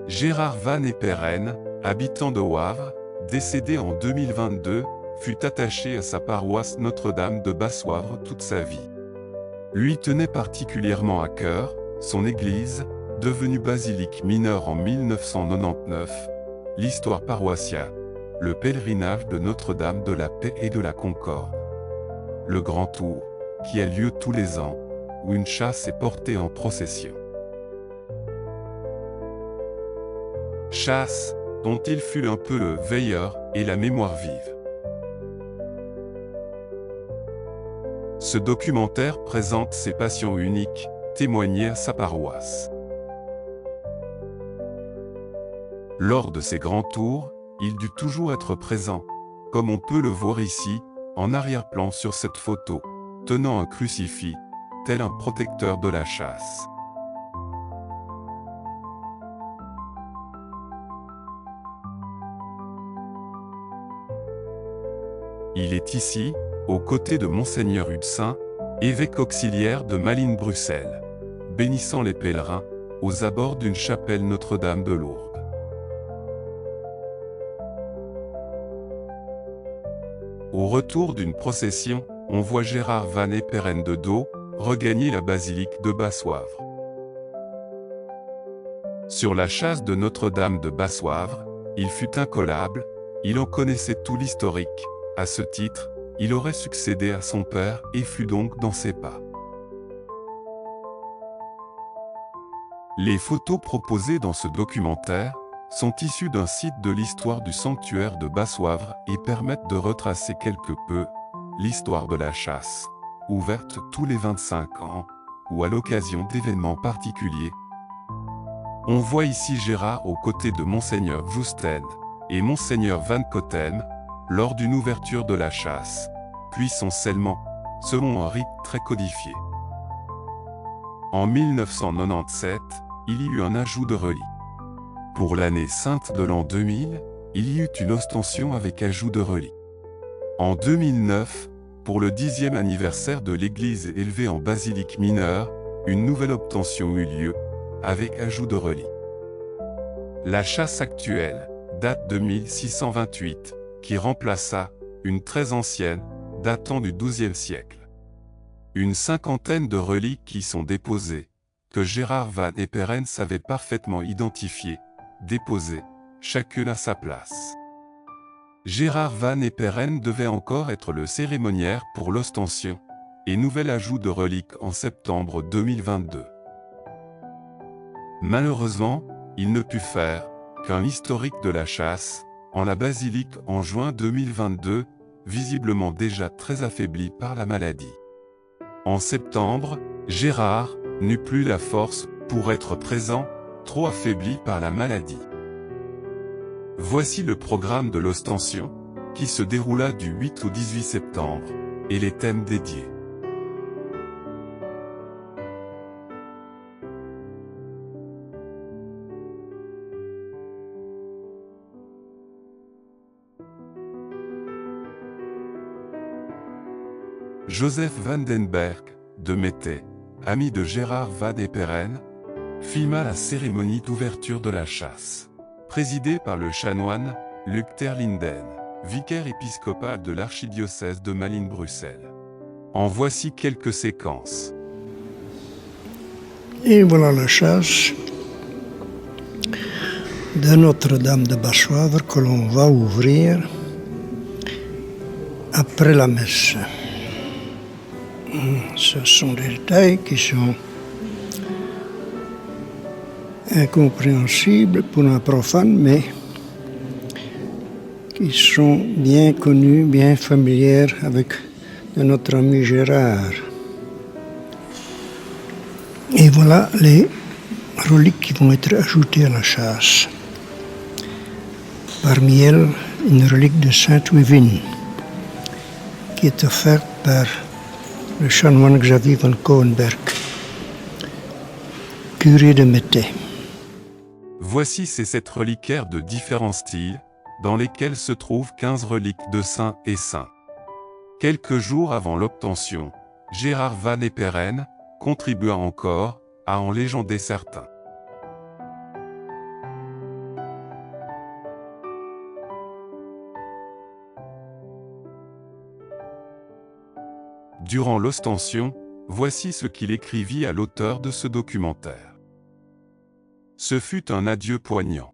Gérard Van Eperen, habitant de Wavre, décédé en 2022, fut attaché à sa paroisse Notre-Dame de Basse-Wavre toute sa vie. Lui tenait particulièrement à cœur son église, devenue basilique mineure en 1999, l'histoire paroissiale, le pèlerinage de Notre-Dame de la Paix et de la Concorde, le Grand Tour, qui a lieu tous les ans, où une chasse est portée en procession. Chasse, dont il fut un peu le veilleur et la mémoire vive. Ce documentaire présente ses passions uniques, témoignées à sa paroisse. Lors de ses grands tours, il dut toujours être présent, comme on peut le voir ici, en arrière-plan sur cette photo, tenant un crucifix, tel un protecteur de la chasse. Il est ici, aux côtés de Monseigneur Hudsin, évêque auxiliaire de Malines-Bruxelles, bénissant les pèlerins, aux abords d'une chapelle Notre-Dame de Lourdes. Au retour d'une procession, on voit Gérard Van Eperen de dos, regagner la basilique de Basse-Wavre. Sur la chasse de Notre-Dame de Basse-Wavre, il fut incollable, il en connaissait tout l'historique. À ce titre, il aurait succédé à son père et fut donc dans ses pas. Les photos proposées dans ce documentaire sont issues d'un site de l'histoire du sanctuaire de Basse-Wavre et permettent de retracer quelque peu l'histoire de la chasse, ouverte tous les 25 ans ou à l'occasion d'événements particuliers. On voit ici Gérard aux côtés de Monseigneur Jousted et Monseigneur Van Cotem, lors d'une ouverture de la chasse, puis son scellement, selon un rite très codifié. En 1997, il y eut un ajout de reliques. Pour l'année sainte de l'an 2000, il y eut une ostension avec ajout de reliques. En 2009, pour le 10e anniversaire de l'église élevée en basilique mineure, une nouvelle obtention eut lieu, avec ajout de reliques. La chasse actuelle date de 1628, qui remplaça une très ancienne, datant du XIIe siècle. Une cinquantaine de reliques qui sont déposées, que Gérard Van Eperen savait parfaitement identifier, déposées, chacune à sa place. Gérard Van Eperen devait encore être le cérémoniaire pour l'ostension, et nouvel ajout de reliques en septembre 2022. Malheureusement, il ne put faire qu'un historique de la chasse, en la basilique en juin 2022, visiblement déjà très affaibli par la maladie. En septembre, Gérard n'eut plus la force pour être présent, trop affaibli par la maladie. Voici le programme de l'ostension, qui se déroula du 8 au 18 septembre, et les thèmes dédiés. Joseph Vandenberg, de Mettey, ami de Gérard Van Eperen, filma la cérémonie d'ouverture de la chasse, présidée par le chanoine Luc Terlinden, vicaire épiscopal de l'archidiocèse de Malines-Bruxelles. En voici quelques séquences. Et voilà la chasse de Notre-Dame de Basse-Wavre que l'on va ouvrir après la messe. Ce sont des détails qui sont incompréhensibles pour un profane, mais qui sont bien connus, bien familiers avec notre ami Gérard. Et voilà les reliques qui vont être ajoutées à la chasse. Parmi elles, une relique de Sainte Wivine, qui est offerte par le chanoine Xavier van Coenberg, curé de Mettey. Voici ces 7 reliquaires de différents styles, dans lesquels se trouvent 15 reliques de saints et saints. Quelques jours avant l'obtention, Gérard Van Eperen contribua encore à en légender certains. Durant l'ostension, voici ce qu'il écrivit à l'auteur de ce documentaire. Ce fut un adieu poignant.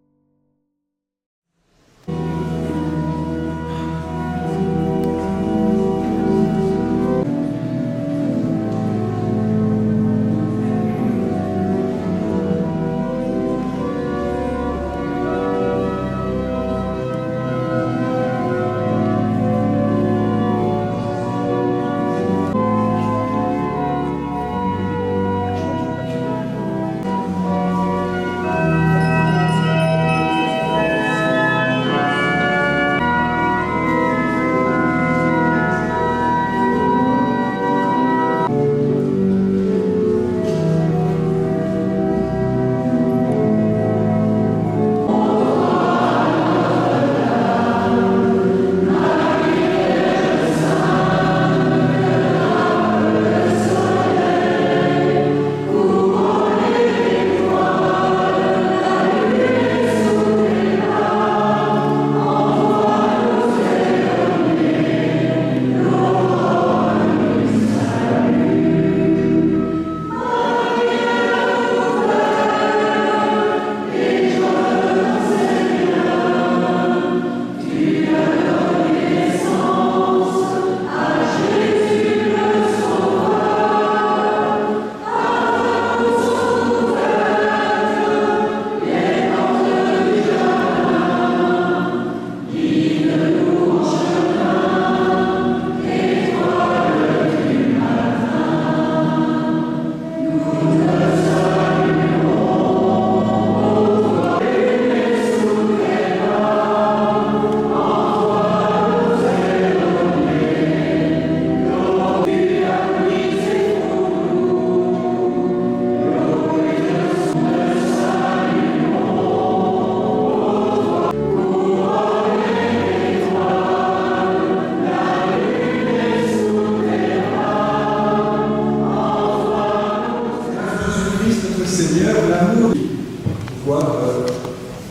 Seigneur, l'amour pour pouvoir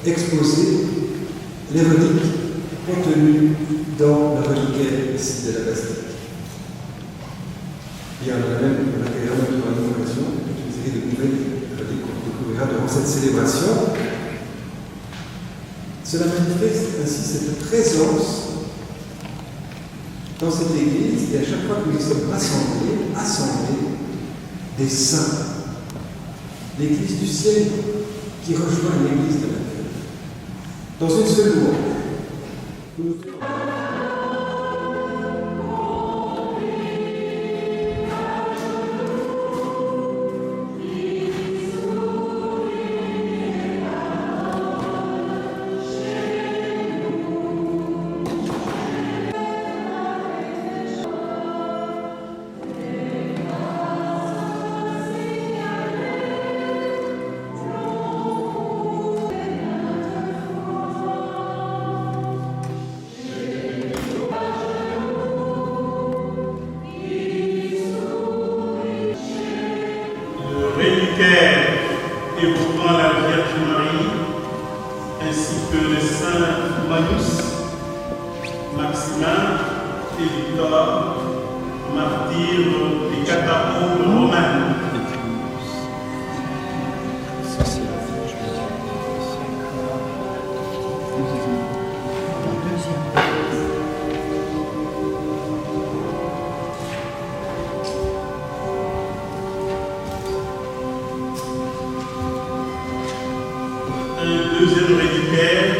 exposer les reliques contenues dans le reliquaire ici de la basilique. Et on a même également dans l'information une série de nouvelles reliques qu'on découvrira durant cette célébration. Cela manifeste ainsi cette présence dans cette église et à chaque fois que nous sommes assemblés des saints. L'église du ciel qui rejoint l'église de la terre. Dans une seule louange. Évoquant la Vierge Marie, ainsi que les saints Manus, Maximin et Victor, martyrs des catacombes romaines. Un deuxième reliquaire.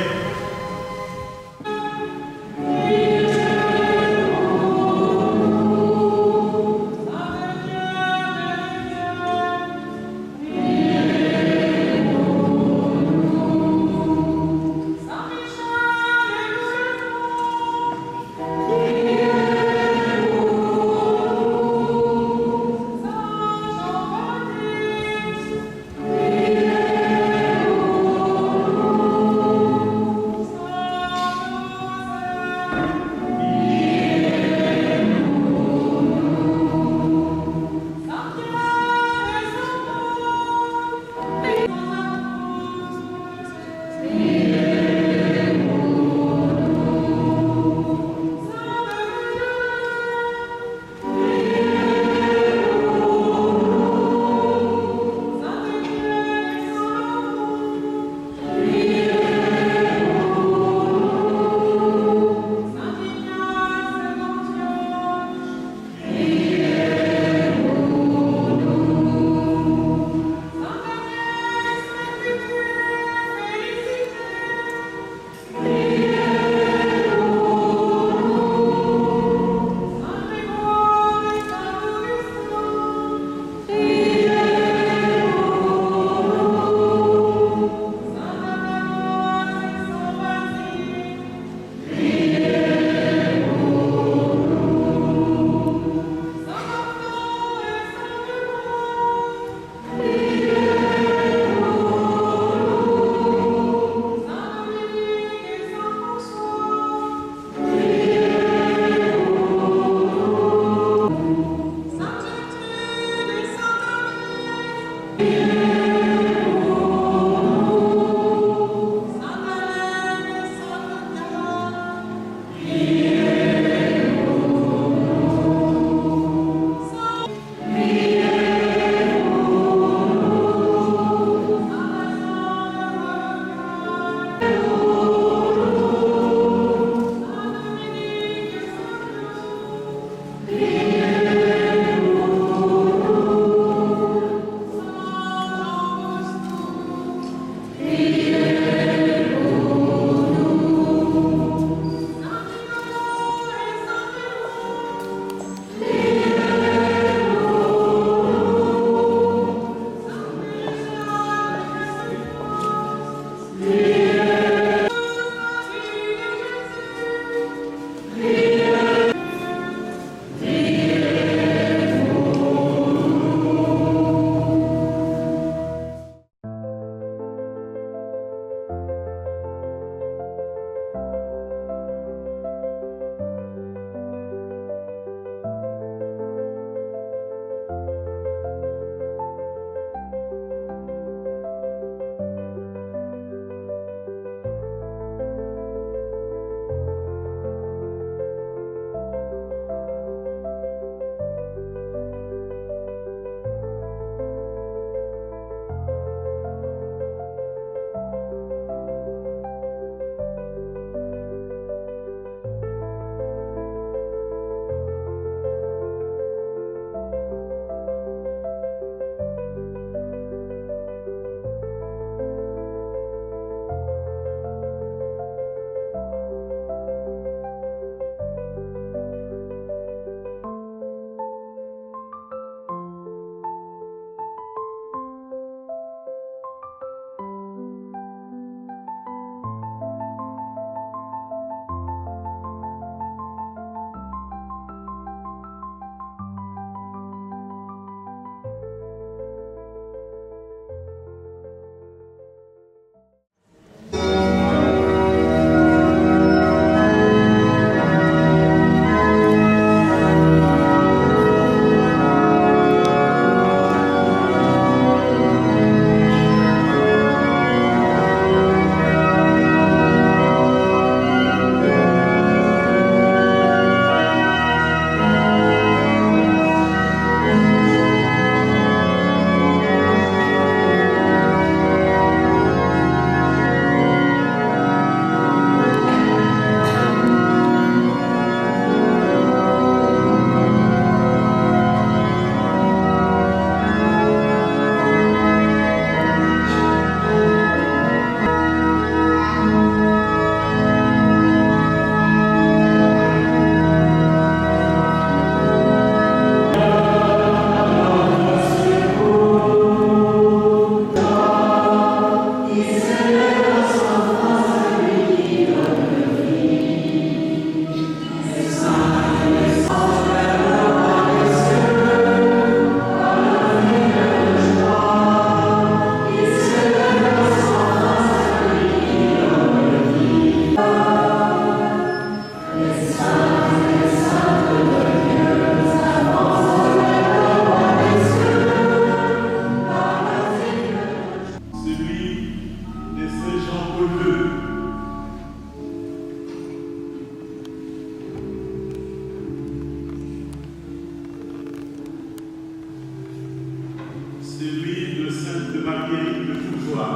celui de Sainte Marguerite de Fourgeois,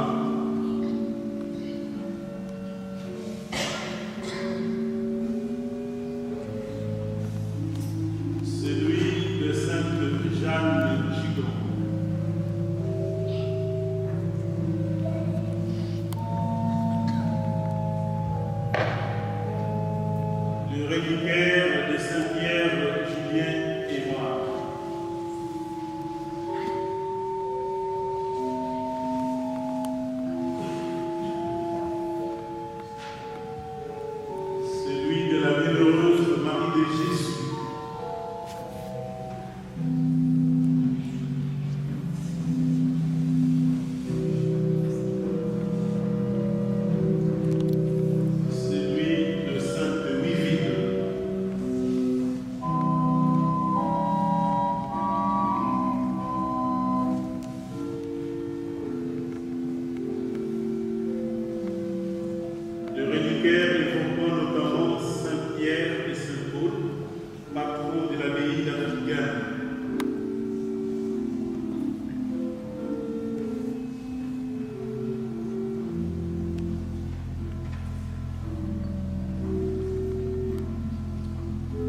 celui de Sainte Jeanne Gigon, le reliquaire de Saint-Pierre Julien et moi, celui de la bienheureuse Marie de Jésus, celui de Sainte Wivine, le reliquaire évoquant notamment Saint-Pierre et Saint-Paul, patrons de l'abbaye d'Antigone.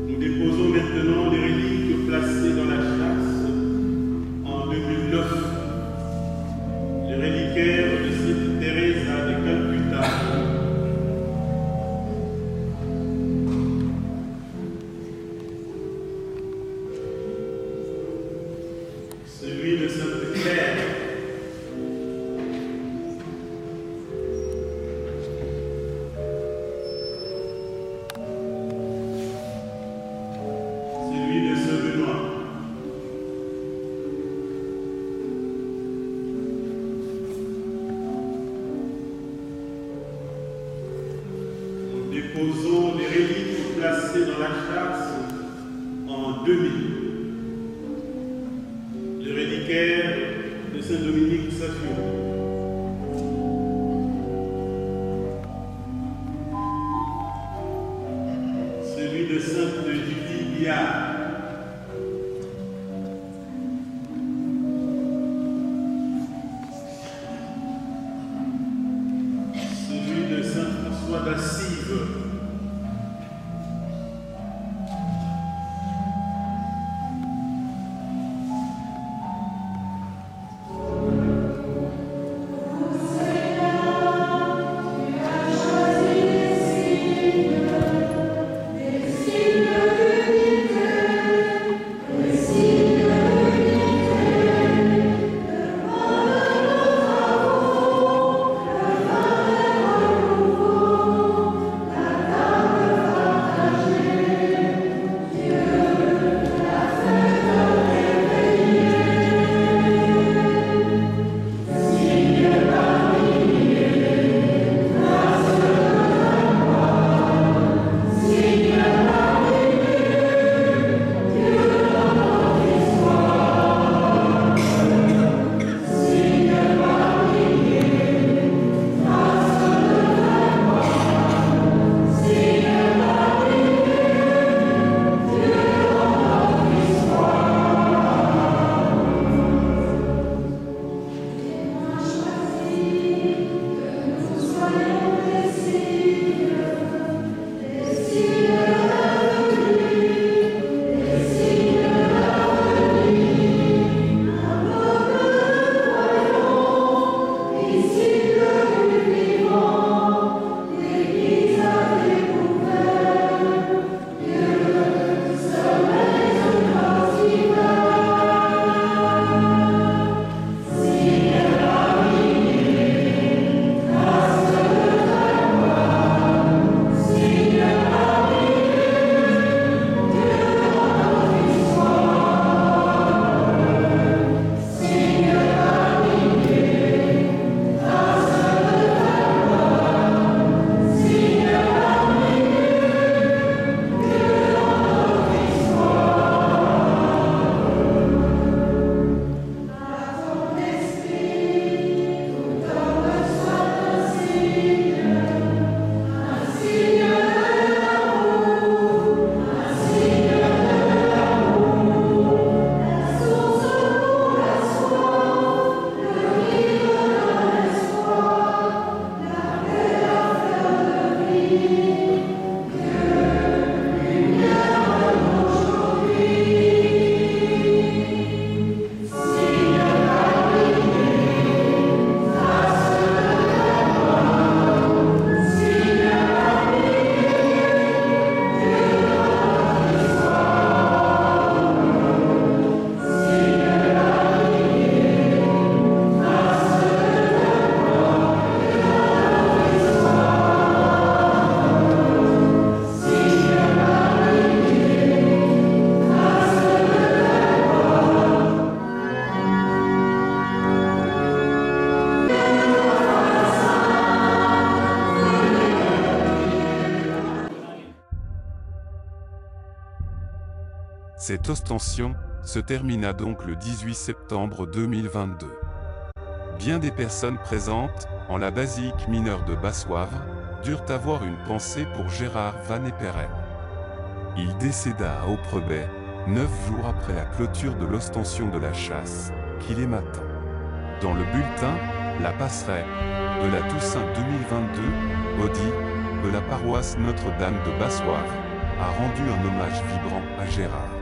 Nous déposons maintenant les reliques placées dans la chasse en 2009. Les reliquaires de Sainte Thérèse de Calcutta, celui de Sainte Claire, celui de Saint-Benoît, nous déposons les reliques placées dans la chasse en 2000. Le reliquaire de Saint-Dominique Safio, celui de Sainte Judith Biard, celui de Saint-François d'Assise, Cette ostension se termina donc le 18 septembre 2022. Bien des personnes présentes, en la basilique mineure de Basse-Wavre, durent avoir une pensée pour Gérard Van Eperen. Il décéda à Oprebay, 9 jours après la clôture de l'ostension de la chasse, qu'il est matin. Dans le bulletin, la passerelle de la Toussaint 2022, Audi, de la paroisse Notre-Dame de Basse-Wavre, a rendu un hommage vibrant à Gérard.